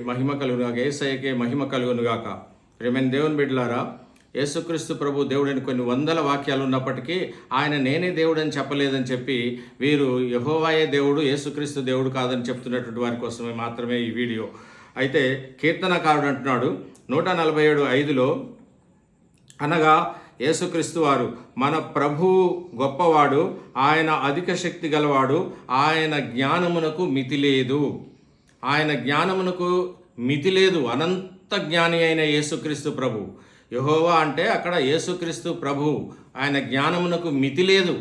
మహిమ కలుగునుగాక, యేసయ్యకే మహిమ కలుగునుగాక. ప్రియమైన దేవుని బిడ్డలారా, యేసుక్రీస్తు ప్రభు దేవుడని కొన్ని వందల వాక్యాలు ఉన్నప్పటికీ ఆయన నేనే దేవుడని చెప్పలేదని చెప్పి వీరు యెహోవాయే దేవుడు, యేసుక్రీస్తు దేవుడు కాదని చెప్తున్నటువంటి వారి కోసమే మాత్రమే ఈ వీడియో. అయితే కీర్తనకారుడు అంటున్నాడు 147:5లో, అనగా యేసుక్రీస్తు వారు మన ప్రభువు గొప్పవాడు, ఆయన అధిక శక్తి గలవాడు, ఆయన జ్ఞానమునకు మితి లేదు. ఆయన జ్ఞానమునకు మితి లేదు. అనంత జ్ఞాని అయిన యేసుక్రీస్తు ప్రభు. యెహోవా అంటే అక్కడ యేసుక్రీస్తు ప్రభు. ఆయన జ్ఞానమునకు మితి లేదు.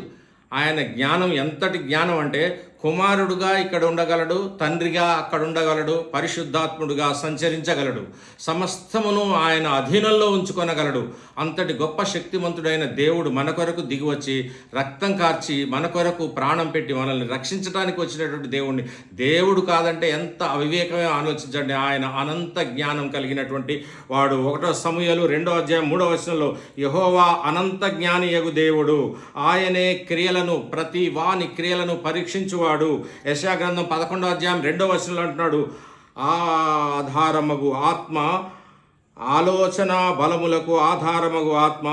ఆయన జ్ఞానం ఎంతటి జ్ఞానం అంటే కుమారుడుగా ఇక్కడ ఉండగలడు, తండ్రిగా అక్కడ ఉండగలడు, పరిశుద్ధాత్ముడుగా సంచరించగలడు, సమస్తమును ఆయన అధీనంలో ఉంచుకొనగలడు. అంతటి గొప్ప శక్తిమంతుడైన దేవుడు మన కొరకు దిగివచ్చి రక్తం కార్చి మన కొరకు ప్రాణం పెట్టి మనల్ని రక్షించడానికి వచ్చినటువంటి దేవుడు కాదంటే ఎంత అవివేకమే ఆలోచించండి. ఆయన అనంత జ్ఞానం కలిగినటువంటి వాడు. 1 సమూయేలు 2:3 యెహోవా అనంత జ్ఞాని యగు దేవుడు, ఆయనే క్రియలను ప్రతి వాని క్రియలను పరీక్షించువాడు. యెషయా గ్రంథం 11:2 అంటున్నాడు, ఆధారమగు ఆత్మ, ఆలోచన బలములకు ఆధారమగు ఆత్మ,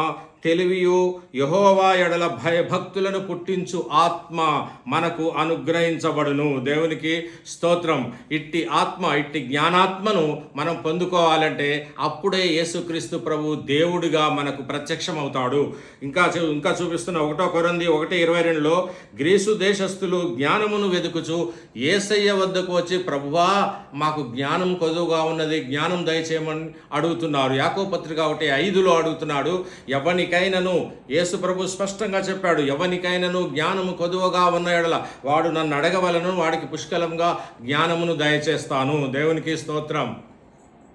తెలివియు యెహోవా ఎడల భయభక్తులను పుట్టించు ఆత్మ మనకు అనుగ్రహించబడును. దేవునికి స్తోత్రం. ఇట్టి ఆత్మ, ఇట్టి జ్ఞానాత్మను మనం పొందుకోవాలంటే అప్పుడే యేసుక్రీస్తు ప్రభు దేవుడిగా మనకు ప్రత్యక్షమవుతాడు. ఇంకా చూపిస్తున్న 1 కొరింథీ 1:22లో, గ్రీసు దేశస్థులు జ్ఞానమును వెదుకుచు యేసయ్య వద్దకు వచ్చి, ప్రభువా మాకు జ్ఞానం కొదువుగా ఉన్నది, జ్ఞానం దయచేయమని అడుగుతున్నారు. యాకోబు పత్రిక 1:5లో అడుగుతున్నాడు. ఎవనికైనను, యేసు ప్రభు స్పష్టంగా చెప్పాడు, ఎవనికైనను జ్ఞానము కొదువగా ఉన్న ఎడల వాడు నన్ను అడగవలను, వాడికి పుష్కలంగా జ్ఞానమును దయచేస్తాను. దేవునికి స్తోత్రం.